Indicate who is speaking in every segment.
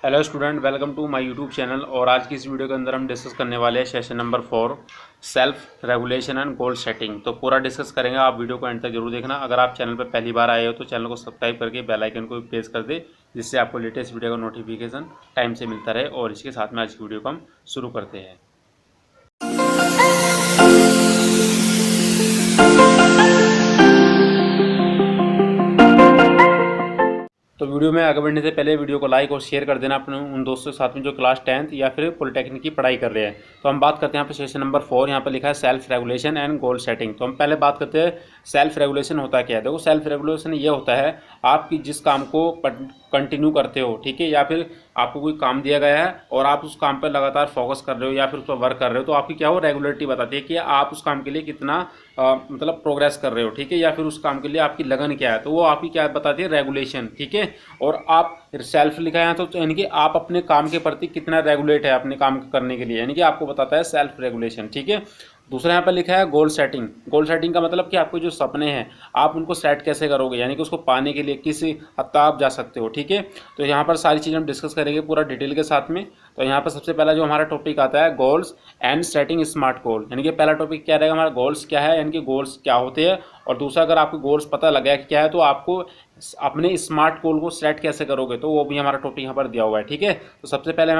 Speaker 1: Hello student, welcome to my YouTube channel. और आज की इस वीडियो के अंदर हम डिस्कस करने वाले हैं session number 4 self regulation and goal setting. तो पूरा डिस्कस करेंगे, आप वीडियो को एंड तक जरूर देखना। अगर आप चैनल पर पहली बार आए हो तो चैनल को सब्सक्राइब करके बेल आइकन को प्रेस कर दे, जिससे आपको लेटेस्ट वीडियो का नोटिफिकेशन टाइम से मिलता रहे। और इसके साथ में आज की वीडियो को हम शुरू करते हैं। तो वीडियो में आगे बढ़ने से पहले वीडियो को लाइक और शेयर कर देना अपने उन दोस्तों के साथ में जो क्लास 10th या फिर पॉलिटेक्निक की पढ़ाई कर रहे हैं। तो हम बात करते हैं यहाँ पे सेशन नंबर 4, यहाँ पे लिखा है self regulation and goal setting. तो हम पहले बात करते हैं सेल्फ रेगुलेशन होता क्या है। देखो, सेल्फ रेगुलेशन ये होता है आपकी जिस काम को कंटिन्यू करते हो, ठीक है, या फिर आपको कोई काम दिया गया है और आप उस काम पर लगातार फोकस कर रहे हो या फिर उस पर वर्क कर रहे हो, तो आपकी क्या हो, रेगुलरिटी बताती है कि आप उस काम के लिए कितना मतलब प्रोग्रेस कर रहे हो, ठीक है, या फिर उस काम के लिए आपकी लगन क्या है। तो वो आपकी क्या बताती है, रेगुलेशन, ठीक है। और आप सेल्फ लिखा है तो यानी कि आप अपने काम के प्रति कितना रेगुलेट है अपने काम करने के लिए, यानी कि आपको बताता है सेल्फ रेगुलेशन, ठीक है। दूसरा यहाँ पर लिखा है गोल सेटिंग। गोल सेटिंग का मतलब कि आपको जो सपने हैं आप उनको सेट कैसे करोगे, यानी कि उसको पाने के लिए किस हद तक आप जा सकते हो, ठीक है। तो यहाँ पर सारी चीज़ें हम डिस्कस करेंगे पूरा डिटेल के साथ में। तो यहाँ पर सबसे पहला जो हमारा टॉपिक आता है गोल्स एंड सेटिंग स्मार्ट गोल, यानी कि पहला टॉपिक क्या रहेगा हमारा, गोल्स क्या है, यानी कि गोल्स क्या होते हैं। और दूसरा, अगर आपको गोल्स पता लग गया कि क्या है तो आपको अपने स्मार्ट गोल को सेट कैसे करोगे, तो वो भी हमारा टॉपिक यहाँ पर दिया हुआ है, ठीक है। तो सबसे पहले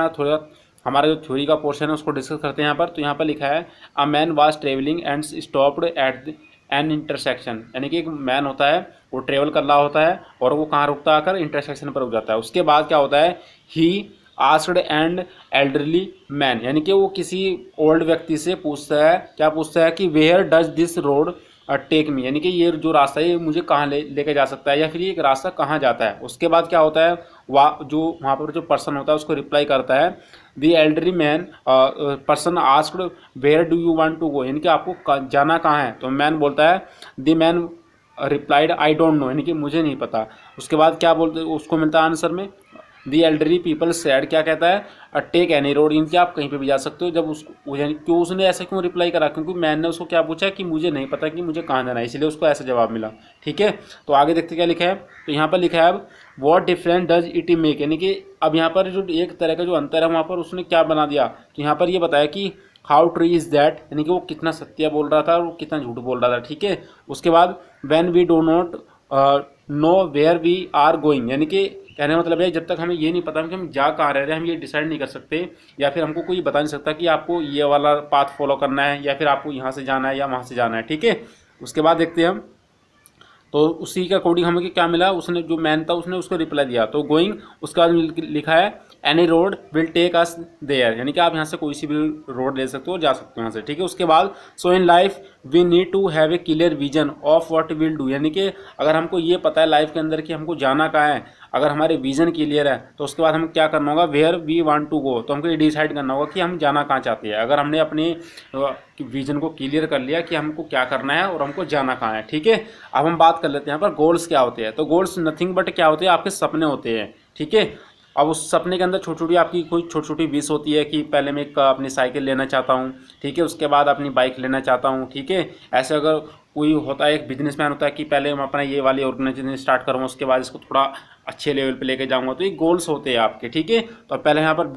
Speaker 1: हमारा जो थ्योरी का पोर्शन है उसको डिस्कस करते हैं यहाँ पर। तो यहाँ पर लिखा है a man was travelling and stopped at N intersection, यानी कि एक मैन होता है वो ट्रेवल कर रहा होता है और वो कहाँ रुकता आकर, इंटरसेक्शन पर रुक जाता है। उसके बाद क्या होता है, he asked and elderly man, यानी कि वो किसी ओल्ड व्यक्ति से पूछता है, क्या पूछता है कि where does this road take me, यानी कि ये जो रास्ता है ये मुझे कहाँ लेके जा सकता है, या फिर ये रास्ता कहाँ जाता है। उसके बाद क्या होता है, वहाँ पर जो पर्सन होता है उसको रिप्लाई करता है the elderly man person asked where do you want to go, यानी कि आपको जाना कहाँ है। तो मैन बोलता है, the man replied I don't know, यानी कि मुझे नहीं पता। उसके बाद क्या बोलते, उसको मिलता है आंसर में दी एल्डरली पीपल सैड, क्या कहता है, टेक एनी रोड, यानी कि आप कहीं पे भी जा सकते हो। जब उसको क्यों उसने ऐसा क्यों रिप्लाई करा, क्योंकि मैंने उसको क्या पूछा कि मुझे नहीं पता कि मुझे कहाँ जाना है, इसलिए उसको ऐसा जवाब मिला, ठीक है। तो आगे देखते क्या लिखा है। तो यहाँ पर लिखा है अब what difference does it make, यानी कि अब यहाँ पर जो एक तरह का जो अंतर है वहाँ पर उसने क्या बना दिया, तो यहाँ पर ये बताया कि हाउ ट्रू इज दैट, यानी कि वो कितना सत्य बोल रहा था और कितना झूठ बोल रहा था, ठीक है। उसके बाद when we do not know where we are going, यानी कि कहने का मतलब है जब तक हमें ये नहीं पता कि हम जा कहाँ रह रहे हैं, हम ये डिसाइड नहीं कर सकते, या फिर हमको कोई बता नहीं सकता कि आपको ये वाला पाथ फॉलो करना है या फिर आपको यहाँ से जाना है या वहाँ से जाना है, ठीक है। उसके बाद देखते हैं हम, तो उसी के अकॉर्डिंग हमें क्या मिला, उसने जो मैन था उसने उसको रिप्लाई दिया, तो गोइंग। उसके बाद लिखा है any road will take us there, यानी कि आप यहाँ से कोई सी भी रोड ले सकते हो, जा सकते हो यहाँ से, ठीक है। उसके बाद so in life we need to have a clear vision of what will do, यानी कि अगर हमको ये पता है लाइफ के अंदर कि हमको जाना कहाँ है, अगर हमारे विजन क्लियर है तो उसके बाद हम क्या करना होगा, where we want to go, तो हमको ये डिसाइड करना होगा कि हम जाना कहाँ चाहते हैं। अगर हमने अपने विजन को क्लियर कर लिया कि हमको क्या करना है और हमको जाना कहाँ है, ठीक है। अब हम बात कर लेते हैं यहाँ पर गोल्स क्या होते हैं। तो गोल्स नथिंग बट क्या होते हैं, आपके सपने होते हैं, ठीक है। अब उस सपने के अंदर छोटी छोटी आपकी कोई छोटी छोटी विश होती है कि पहले मैं अपनी साइकिल लेना चाहता हूँ, ठीक है, उसके बाद अपनी बाइक लेना चाहता हूँ, ठीक है। ऐसे अगर कोई होता है, एक बिजनेसमैन होता है कि पहले मैं अपना ये वाली ऑर्गेनाइजेशन स्टार्ट करूँगा, उसके बाद इसको थोड़ा अच्छे लेवल पे लेके जाऊँगा, तो ये गोल्स होते हैं आपके, ठीक है। तो पहले यहाँ पर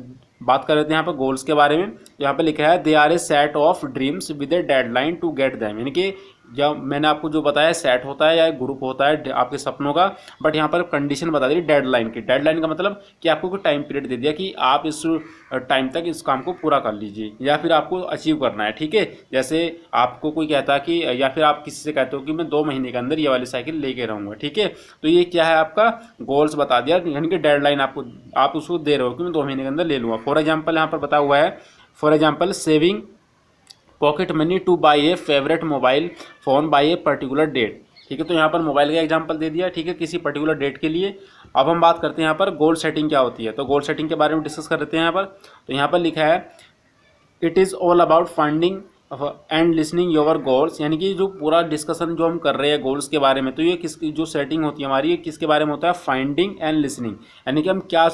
Speaker 1: बात कर लेते हैं यहाँ पर गोल्स के बारे में। तो यहाँ पर लिखा है they are a set of dreams with a deadline to get them, यानी कि जब मैंने आपको जो बताया सेट होता है या एक ग्रुप होता है आपके सपनों का, बट यहाँ पर कंडीशन बता दी डेडलाइन की। डेडलाइन का मतलब कि आपको कोई टाइम पीरियड दे दिया कि आप इस टाइम तक इस काम को पूरा कर लीजिए या फिर आपको अचीव करना है, ठीक है। जैसे आपको कोई कहता है कि, या फिर आप किसी से कहते हो कि मैं 2 महीने के अंदर ये वाली साइकिल लेके रहूँगा, ठीक है। तो ये क्या है, आपका गोल्स बता दिया, यानी कि डेडलाइन आपको आप उसको दे रहे हो कि मैं 2 महीने के अंदर ले लूँगा। फॉर एग्जाम्पल यहाँ पर बता हुआ है, for example saving pocket money to buy a favourite mobile phone by a particular date, ठीक है। तो यहाँ पर मोबाइल का एग्जांपल दे दिया, ठीक है, किसी पर्टिकुलर डेट के लिए। अब हम बात करते हैं यहाँ पर गोल सेटिंग क्या होती है। तो गोल सेटिंग के बारे में डिस्कस कर लेते हैं यहाँ पर। तो यहाँ पर लिखा है it is all about finding and listening your goals, यानी कि जो पूरा डिस्कशन जो हम कर रहे हैं गोल्स के बारे में, तो ये किसकी जो सेटिंग होती है हमारी, ये किसके बारे में होता है, फाइंडिंग एंड लिसनिंग, यानी कि हम क्या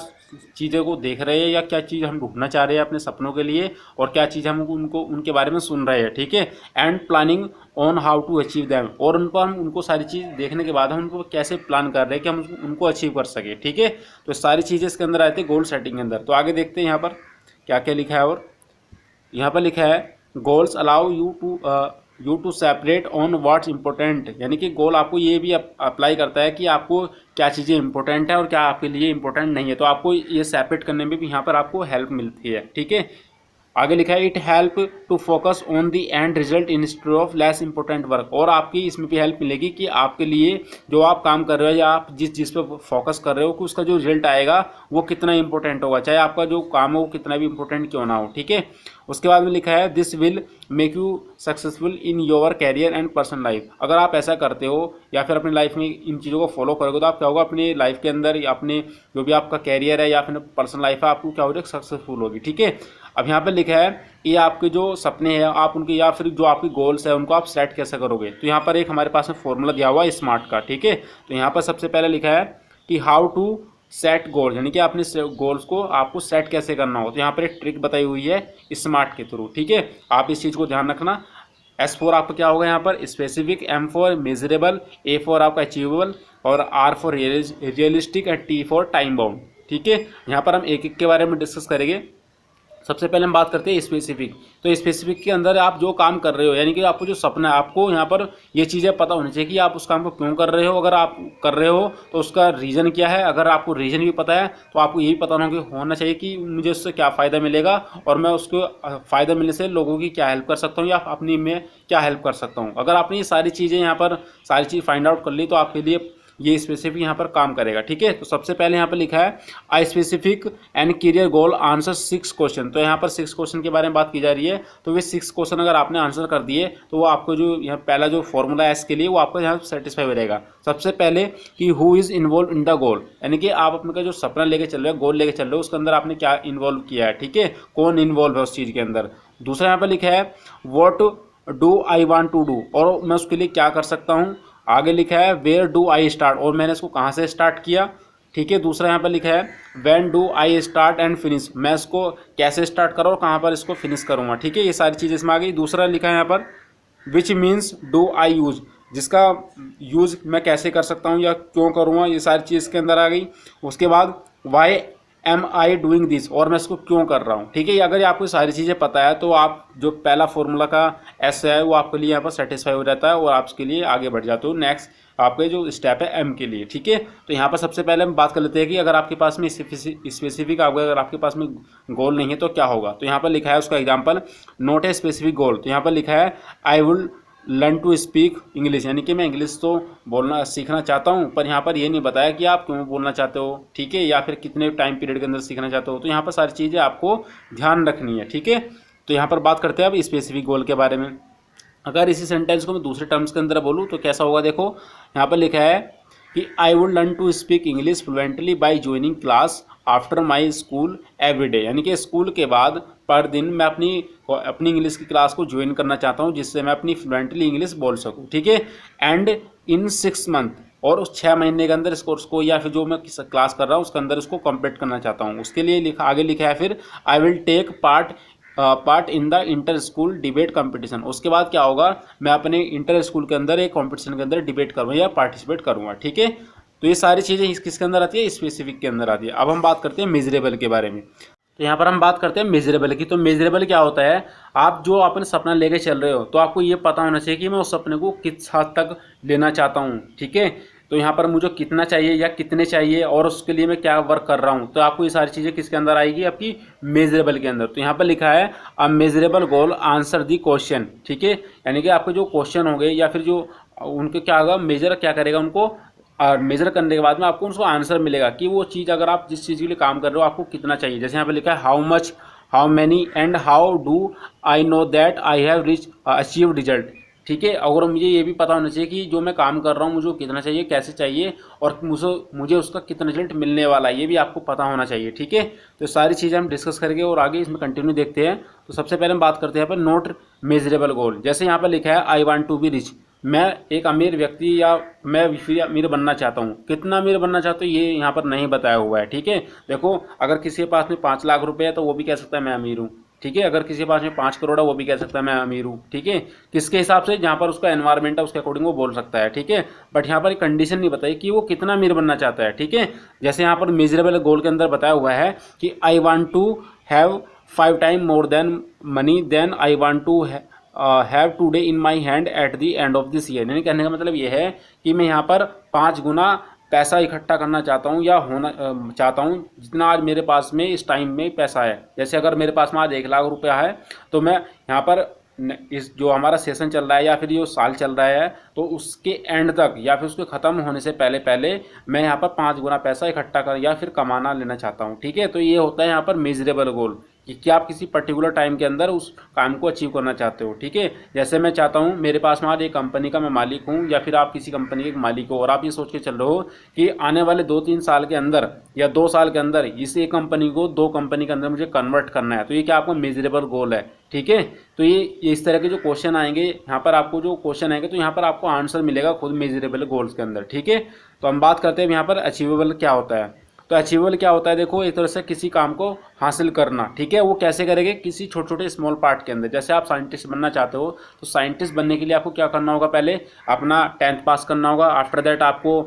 Speaker 1: चीज़ों को देख रहे हैं या क्या चीज़ हम ढूंढना चाह रहे हैं अपने सपनों के लिए, और क्या चीज़ हम उनको उनके बारे में सुन रहे हैं, ठीक है। And planning on how to achieve them, और उनको हम उनको सारी चीज़ देखने के बाद हम उनको कैसे प्लान कर रहे हैं कि हम उनको अचीव कर सके, ठीक है। तो सारी चीज़ें इसके अंदर आती है गोल सेटिंग के अंदर। तो आगे देखते हैं यहाँ पर क्या क्या लिखा है। और यहाँ पर लिखा है goals allow you to separate on what's important, यानी कि गोल आपको ये भी अप्लाई करता है कि आपको क्या चीज़ें इंपॉर्टेंट है और क्या आपके लिए इंपॉर्टेंट नहीं है, तो आपको ये सेपरेट करने में भी यहाँ पर आपको हेल्प मिलती है, ठीक है। आगे लिखा है it help to focus on the end result instead of less important work, और आपकी इसमें भी हेल्प मिलेगी कि आपके लिए जो आप काम कर रहे हो या आप जिस पे फोकस कर रहे हो कि उसका जो रिजल्ट आएगा वो कितना इंपॉर्टेंट होगा, चाहे आपका जो काम हो वो कितना भी इंपॉर्टेंट क्यों ना हो, ठीक है। उसके बाद में लिखा है this will make you successful in your career and personal life, अगर आप ऐसा करते हो या फिर अपनी लाइफ में इन चीज़ों को फॉलो करोगे तो आप क्या होगा अपनी लाइफ के अंदर या अपने जो भी आपका कैरियर है या फिर पर्सनल लाइफ है आपको क्या होगी, सक्सेसफुल होगी, ठीक है। अब यहाँ पर लिखा है ये आपके जो सपने हैं आप उनके या फिर जो आपके गोल्स है उनको आप सेट कैसे करोगे, तो यहाँ पर एक हमारे पास में फॉर्मूला दिया हुआ है स्मार्ट का, ठीक है। तो यहाँ पर सबसे पहले लिखा है कि हाउ टू सेट गोल, यानी कि अपने गोल्स को आपको सेट कैसे करना हो, तो यहाँ पर एक ट्रिक बताई हुई है स्मार्ट के थ्रू, ठीक है। आप इस चीज़ को ध्यान रखना। S4 आपका क्या होगा यहाँ पर specific, M for measurable, A for आपका अचीवेबल, और R for realistic and T for time bound, ठीक है। यहाँ पर हम एक एक के बारे में डिस्कस करेंगे। सबसे पहले हम बात करते हैं स्पेसिफिक। तो स्पेसिफिक के अंदर आप जो काम कर रहे हो, यानी कि आपको जो सपना है, आपको यहाँ पर ये चीज़ें पता होनी चाहिए कि आप उस काम को क्यों कर रहे हो, अगर आप कर रहे हो तो उसका रीज़न क्या है, अगर आपको रीज़न भी पता है तो आपको यही पता होना चाहिए कि मुझे उससे क्या फ़ायदा मिलेगा और मैं उसको फ़ायदा मिलने से लोगों की क्या हेल्प कर सकता हूँ या अपनी में क्या हेल्प कर सकता हूँ। अगर आपने ये सारी चीज़ें यहाँ पर सारी चीज़ फाइंड आउट कर ली तो आपके लिए ये स्पेसिफिक यहाँ पर काम करेगा, ठीक है। तो सबसे पहले यहाँ पर लिखा है I specific and career goal answer 6 question, तो यहाँ पर 6 क्वेश्चन के बारे में बात की जा रही है। तो वे 6 क्वेश्चन अगर आपने आंसर कर दिए तो वो आपको जो यहाँ पहला जो फॉर्मूला है इसके लिए वो आपको यहाँ सेटिस्फाई हो रहेगा। सबसे पहले कि who is involve in the goal, यानी कि आप अपने का जो सपना लेके चल रहे हो, गोल लेके चल रहे हो, उसके अंदर आपने क्या इन्वॉल्व किया है, ठीक है, कौन इन्वॉल्व है उस चीज़ के अंदर। दूसरा यहाँ पर लिखा है what do I want to do, और मैं उसके लिए क्या कर सकता हूँ। आगे लिखा है वेयर डू आई स्टार्ट, और मैंने इसको कहाँ से स्टार्ट किया, ठीक है। दूसरा यहाँ पर लिखा है when do I start and finish, मैं इसको कैसे स्टार्ट करूँ और कहाँ पर इसको फिनिश करूँगा, ठीक है। ये सारी चीज़ें इसमें आ गई। दूसरा लिखा है यहाँ पर which means do I use, जिसका यूज़ मैं कैसे कर सकता हूँ या क्यों करूँगा, ये सारी चीज़ इसके अंदर आ गई। उसके बाद why am I doing this, और मैं इसको क्यों कर रहा हूँ, ठीक है। अगर आपको सारी चीज़ें पता है तो आप जो पहला फॉर्मूला का एस है वो आपके लिए यहाँ पर सेटिस्फाई हो जाता है और आप उसके लिए आगे बढ़ जाते हो नेक्स्ट आपके जो स्टेप है एम के लिए, ठीक है। तो यहाँ पर सबसे पहले हम बात कर लेते हैं कि अगर आपके पास में स्पेसिफिक अगर आपके पास में गोल नहीं है तो क्या होगा। तो यहाँ पर लिखा है उसका example not a specific goal, तो यहाँ पर लिखा है I will learn to speak English, यानी कि मैं इंग्लिश तो बोलना सीखना चाहता हूँ, पर यहाँ पर ये नहीं बताया कि आप क्यों बोलना चाहते हो, ठीक है, या फिर कितने टाइम पीरियड के अंदर सीखना चाहते हो। तो यहाँ पर सारी चीज़ें आपको ध्यान रखनी है, ठीक है। तो यहाँ पर बात करते हैं अब स्पेसिफिक गोल के बारे में। अगर इसी सेंटेंस को मैं दूसरे टर्म्स के अंदर बोलूँ तो कैसा होगा, देखो यहाँ पर लिखा है कि I would learn to speak English fluently by joining class after my school every day, यानी कि स्कूल के बाद पर दिन मैं अपनी इंग्लिश की क्लास को ज्वाइन करना चाहता हूँ जिससे मैं अपनी फ्लुएंटली इंग्लिश बोल सकूँ, ठीक है। एंड इन 6 मंथ, और उस 6 महीने के अंदर इस कोर्स को या फिर जो मैं क्लास कर रहा हूँ उसके अंदर उसको कंप्लीट करना चाहता हूँ। उसके लिए आगे लिखा है फिर I will take part in the inter school debate competition, उसके बाद क्या होगा, मैं अपने इंटर स्कूल के अंदर एक कंपटीशन के अंदर डिबेट करूँगा या पार्टिसिपेट करूँगा, ठीक है। तो ये सारी चीज़ें किसके अंदर आती है, स्पेसिफिक के अंदर आती है। अब हम बात करते हैं मेजरेबल के बारे में। तो यहाँ पर हम बात करते हैं मेजरेबल की। तो मेजरेबल क्या होता है, आप जो अपने सपना लेके चल रहे हो तो आपको ये पता होना चाहिए कि मैं उस सपने को किस हद तक लेना चाहता हूँ, ठीक है। तो यहाँ पर मुझे कितना चाहिए या कितने चाहिए और उसके लिए मैं क्या वर्क कर रहा हूँ, तो आपको ये सारी चीज़ें किसके अंदर आएगी, आपकी मेजरेबल के अंदर। तो यहाँ पर लिखा है अ measurable goal answer the question, ठीक है, यानी कि आपके जो क्वेश्चन होंगे या फिर जो उनके क्या होगा, मेजर क्या करेगा उनको, और मेजर करने के बाद में आपको उसको आंसर मिलेगा कि वो चीज़ अगर आप जिस चीज़ के लिए काम कर रहे हो आपको कितना चाहिए। जैसे यहाँ पे लिखा है how much, how many and how do I know that I have achieve result, ठीक है। और मुझे ये भी पता होना चाहिए कि जो मैं काम कर रहा हूँ मुझे कितना चाहिए, कैसे चाहिए, और मुझे उसका कितना रिजल्ट मिलने वाला है, ये भी आपको पता होना चाहिए। ठीक है, तो सारी चीज़ें हम डिस्कस करेंगे और आगे इसमें कंटिन्यू देखते हैं। तो सबसे पहले हम बात करते हैं यहाँ पर नोट मेजरेबल गोल। जैसे यहाँ पर लिखा है I want to be rich, मैं एक अमीर व्यक्ति या मैं फिर अमीर बनना चाहता हूँ। कितना अमीर बनना चाहता हूँ ये यहाँ पर नहीं बताया हुआ है। ठीक है, देखो अगर किसी के पास में 5 लाख रुपए है तो वो भी कह सकता है मैं अमीर हूँ। ठीक है, अगर किसी के पास में 5 करोड़ है वो भी कह सकता है मैं अमीर हूँ। ठीक है, किसके हिसाब से, जहाँ पर उसका एनवायरमेंट है उसके अकॉर्डिंग वो बोल सकता है। ठीक है, बट यहाँ पर एक कंडीशन नहीं बताई कि वो कितना अमीर बनना चाहता है। ठीक है, जैसे यहाँ पर मेजरेबल गोल के अंदर बताया हुआ है कि I want to have 5 time more than money than I want to have today in my hand at the end of this year. यानी कहने का मतलब ये है कि मैं यहाँ पर 5 गुना पैसा इकट्ठा करना चाहता हूँ या होना चाहता हूँ जितना आज मेरे पास में इस टाइम में पैसा है। जैसे अगर मेरे पास में आज 1 लाख रुपया है तो मैं यहाँ पर इस जो हमारा सेशन चल रहा है या फिर जो साल चल रहा है तो उसके एंड तक या फिर उसके ख़त्म होने से पहले पहले मैं यहाँ पर 5 गुना पैसा इकट्ठा कर या फिर कमाना लेना चाहता हूँ। ठीक है, तो ये होता है यहाँ पर मेजरेबल गोल कि क्या आप किसी पर्टिकुलर टाइम के अंदर उस काम को अचीव करना चाहते हो। ठीक है, जैसे मैं चाहता हूँ मेरे पास में आज एक कंपनी का मैं मालिक हूँ या फिर आप किसी कंपनी के मालिक हो और आप ये सोच के चल रहे हो कि आने वाले 2-3 साल के अंदर या 2 साल के अंदर इस एक कंपनी को 2 कंपनी के अंदर मुझे कन्वर्ट करना है, तो ये क्या आपका मेजरेबल गोल है। ठीक है, तो ये इस तरह के जो क्वेश्चन आएंगे यहाँ पर आपको जो क्वेश्चन आएंगे तो यहाँ पर आपको आंसर मिलेगा खुद मेजरेबल गोल्स के अंदर। ठीक है, तो हम बात करते हैं यहाँ पर अचीवेबल क्या होता है। तो अचीवेबल क्या होता है, देखो एक तरह से किसी काम को हासिल करना। ठीक है, वो कैसे करेंगे, किसी छोटे छोटे स्मॉल पार्ट के अंदर। जैसे आप साइंटिस्ट बनना चाहते हो तो साइंटिस्ट बनने के लिए आपको क्या करना होगा, पहले अपना 10th पास करना होगा। आफ्टर दैट आपको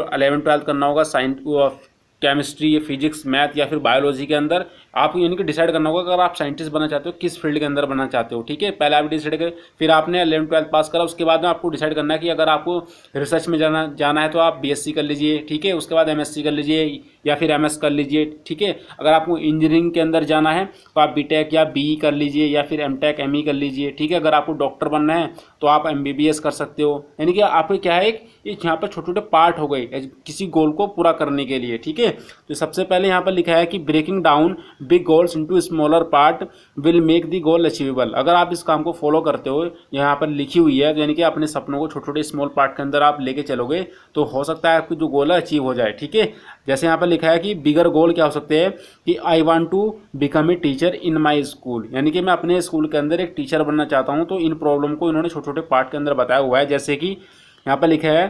Speaker 1: 11th-12th करना होगा साइंस केमिस्ट्री, फिजिक्स, मैथ या फिर बायोलॉजी के अंदर। आपको यानी कि डिसाइड करना होगा अगर आप साइंटिस्ट बनना चाहते हो किस फील्ड के अंदर बनना चाहते हो। ठीक है, पहले आप डिसाइड करें, फिर आपने 11th-12th पास करा, उसके बाद में आपको डिसाइड करना है कि अगर आपको रिसर्च में जाना है तो आप BSc कर लीजिए। ठीक है, उसके बाद MSc कर लीजिए या फिर MS कर लीजिए। ठीक है, अगर आपको इंजीनियरिंग के अंदर जाना है तो आप BTech या BE कर लीजिए या फिर MTech ME कर लीजिए। ठीक है, अगर आपको डॉक्टर बनना है तो आप MBBS कर सकते हो। यानी कि आपको क्या है एक यहाँ पर छोटे छोटे पार्ट हो गए किसी गोल को पूरा करने के लिए। ठीक है, तो सबसे पहले यहाँ पर लिखा है कि breaking down big goals into smaller part will make the goal achievable. अगर आप इस काम को फॉलो करते हो, यहाँ पर लिखी हुई है, यानी कि अपने सपनों को छोटे छोटे स्मॉल पार्ट के अंदर आप लेके चलोगे तो हो सकता है आपकी जो गोल है अचीव हो जाए। ठीक है, जैसे यहाँ पर लिखा है कि बिगर गोल क्या हो सकते हैं कि I want to become a teacher in my school, यानी कि मैं अपने स्कूल के अंदर एक टीचर बनना चाहता हूँ। तो इन प्रॉब्लम को इन्होंने छोटे छोटे पार्ट के अंदर बताया हुआ है। जैसे कि यहाँ पर लिखा है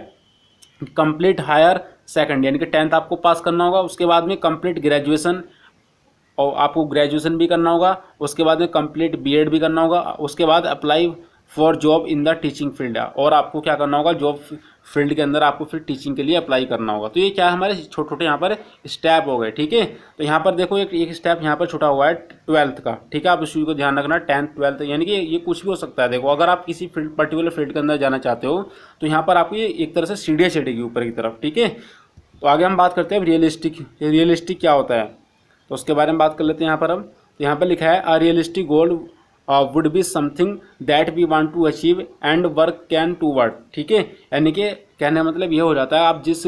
Speaker 1: कंप्लीट हायर सेकंड, यानी कि 10th आपको पास करना होगा, उसके बाद में कंप्लीट ग्रेजुएशन और आपको ग्रेजुएशन भी करना होगा, उसके बाद में कंप्लीट BEd भी करना होगा, उसके बाद apply for job in the teaching field, और आपको क्या करना होगा जॉब फील्ड के अंदर आपको फिर टीचिंग के लिए अप्लाई करना होगा। तो ये क्या हमारे छोटे छोटे यहाँ पर स्टेप हो गए। ठीक है, तो यहाँ पर देखो एक स्टेप यहाँ पर छूटा हुआ है 12th का। ठीक है, आप इस चीज़ को ध्यान रखना, 10th 12th यानी कि ये कुछ भी हो सकता है। देखो अगर आप किसी फील्ड पर्टिकुलर फील्ड के अंदर जाना चाहते हो तो यहाँ पर आपको ये एक तरह से सीढ़ियाँ चढ़ेगी ऊपर की तरफ। ठीक है, तो आगे हम बात करते हैं रियलिस्टिक क्या होता है, तो उसके बारे में बात कर लेते हैं यहाँ पर। अब तो यहाँ पर लिखा है a realistic goal would be something that we want to achieve and work can toward. ठीक है, यानी कि कहने का मतलब ये हो जाता है आप जिस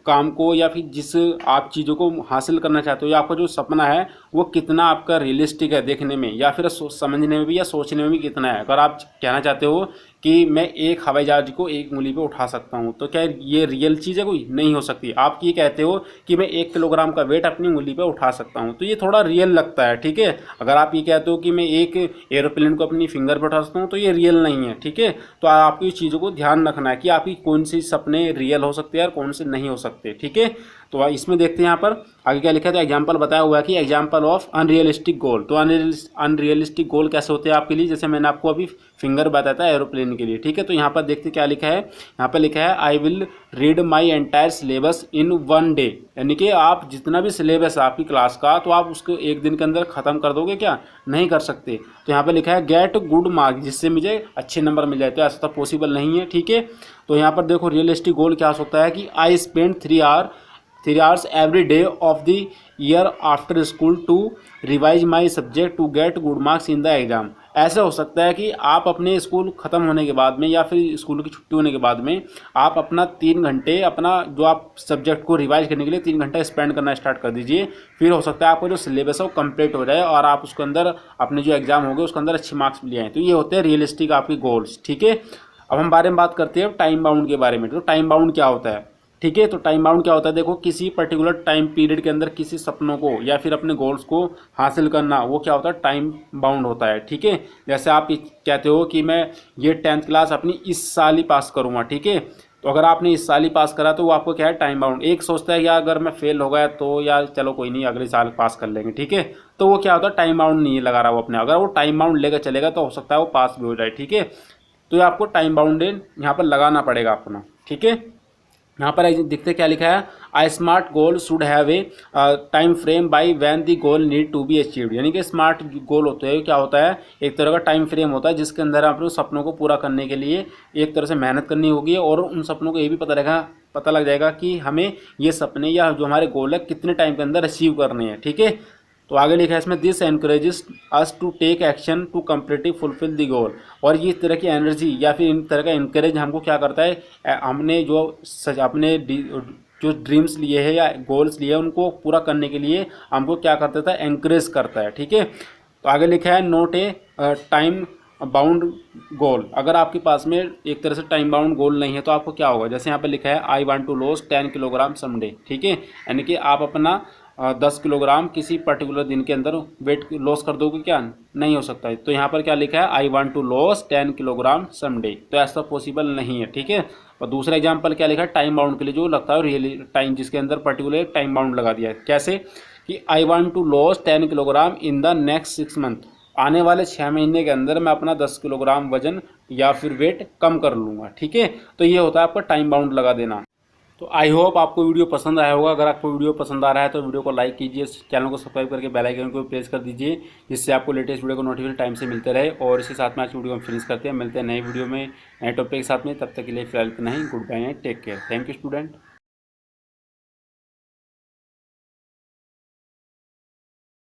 Speaker 1: काम को या फिर जिस आप चीज़ों को हासिल करना चाहते हो या आपका जो सपना है वो कितना आपका रियलिस्टिक है देखने में या फिर समझने में भी या सोचने में भी कितना है। अगर आप कहना चाहते हो कि मैं एक हवाई जहाज को एक उंगली पे उठा सकता हूँ तो क्या ये रियल चीज़ है, कोई नहीं हो सकती। आप ये कहते हो कि मैं 1 किलोग्राम का वेट अपनी उंगली पे उठा सकता हूँ तो ये थोड़ा रियल लगता है। ठीक है, अगर आप ये कहते हो कि मैं एक एरोप्लेन को अपनी फिंगर पर उठा सकता हूँ तो ये रियल नहीं है। ठीक है, तो आपको इस चीज़ों को ध्यान रखना है कि आपकी कौन सी सपने रियल हो सकते हैं और कौन से नहीं हो सकते। ठीक है, तो इसमें देखते हैं यहाँ पर आगे क्या लिखा है। तो एग्जाम्पल बताया हुआ है कि एग्जाम्पल ऑफ अनरियलिस्टिक गोल। तो अनरियलिस्टिक गोल कैसे होते हैं आपके लिए, जैसे मैंने आपको अभी फिंगर बताया था एरोप्लेन के लिए। ठीक है, तो यहाँ पर देखते क्या लिखा है। यहाँ पर लिखा है I will read my entire syllabus in 1 day, यानी कि आप जितना भी सिलेबस है आपकी क्लास का तो आप उसको 1 दिन के अंदर ख़त्म कर दोगे क्या, नहीं कर सकते। तो यहाँ पर लिखा है गेट गुड मार्क, जिससे मुझे अच्छे नंबर मिल जाए, तो ऐसा तो पॉसिबल नहीं है। ठीक है, तो यहाँ पर देखो रियलिस्टिक गोल क्या हो सकता है कि I spend 3 hours every day of the year after school to revise my subject to get good marks in the exam। ऐसे हो सकता है कि आप अपने स्कूल ख़त्म होने के बाद में या फिर स्कूल की छुट्टी होने के बाद में आप अपना 3 घंटे अपना जो आप सब्जेक्ट को रिवाइज करने के लिए 3 घंटा स्पेंड करना स्टार्ट कर दीजिए। फिर हो सकता है आपका जो सिलेबस है वो कंप्लीट हो जाए और आप उसके अंदर अपने जो एग्जाम होंगे उसके अंदर अच्छे मार्क्स ले आएँ। तो ये होते हैं रियलिस्टिक आपके गोल्स। ठीक है, अब हम बारे में बात करते हैं टाइम बाउंड के बारे में। तो टाइम बाउंड क्या होता है? ठीक है, तो टाइम बाउंड क्या होता है? देखो, किसी पर्टिकुलर टाइम पीरियड के अंदर किसी सपनों को या फिर अपने गोल्स को हासिल करना, वो क्या होता है? टाइम बाउंड होता है। ठीक है, जैसे आप कहते हो कि मैं ये 10th क्लास अपनी इस साल ही पास करूँगा। ठीक है, तो अगर आपने इस साल ही पास करा तो वो आपको क्या है? Time bound. एक सोचता है या अगर मैं फेल हो गया तो यार चलो कोई नहीं, अगले साल पास कर लेंगे। ठीक है, तो वो क्या होता है? टाइम बाउंड नहीं लगा रहा वो अपने। अगर वो टाइम बाउंड लेकर चलेगा तो हो सकता है वो पास भी हो जाए। ठीक है, तो ये आपको टाइम बाउंडेड यहाँ पर लगाना पड़ेगा अपना। ठीक है, यहाँ पर देखते क्या लिखा है? I smart goal should have a time frame by when the goal need to be achieved. यानी कि स्मार्ट गोल होते हैं, क्या होता है? एक तरह का टाइम फ्रेम होता है जिसके अंदर अपने सपनों को पूरा करने के लिए एक तरह से मेहनत करनी होगी और उन सपनों को ये भी पता लग जाएगा कि हमें ये सपने या जो हमारे गोल है कितने टाइम के अंदर अचीव करने हैं। ठीक है, तो आगे लिखा है इसमें, this encourages us to take action to completely fulfil the goal. और ये इस तरह की एनर्जी या फिर इन तरह का इनकरेज हमको क्या करता है? हमने जो अपने जो ड्रीम्स लिए हैं या गोल्स लिए हैं उनको पूरा करने के लिए हमको क्या करता था? एनकरेज करता है। ठीक है, तो आगे लिखा है, नोट ए टाइम बाउंड गोल। अगर आपके पास में एक तरह से टाइम बाउंड गोल नहीं है तो आपको क्या होगा? जैसे यहाँ पे लिखा है, I want to loss 10 kilogram someday. ठीक है, यानी कि आप अपना 10 किलोग्राम किसी पर्टिकुलर दिन के अंदर वेट लॉस कर दोगे, क्या नहीं हो सकता है। तो यहाँ पर क्या लिखा है? I want to loss 10 kilogram someday. तो ऐसा पॉसिबल नहीं है। ठीक है, और दूसरा एग्जांपल क्या लिखा है? टाइम बाउंड के लिए जो लगता है रियली टाइम, जिसके अंदर पर्टिकुलर टाइम बाउंड लगा दिया है। कैसे कि I want to loss 10 kilogram in the next 6 month. आने वाले 6 महीने के अंदर मैं अपना 10 किलोग्राम वजन या फिर वेट कम कर लूँगा। ठीक है, तो ये होता है आपका टाइम बाउंड लगा देना। तो आई होप आपको वीडियो पसंद आया होगा। अगर आपको वीडियो पसंद आ रहा है तो वीडियो को लाइक कीजिए, चैनल को सब्सक्राइब करके बेल आइकन को प्रेस कर दीजिए, जिससे आपको लेटेस्ट वीडियो को नोटिफिकेशन टाइम से मिलते रहे। और इसी साथ में आज वीडियो हम फिनिश करते हैं। मिलते हैं नए वीडियो में नए टॉपिक के साथ में। तब तक के लिए फिलहाल इतना ही। Goodbye and take care. Thank you student.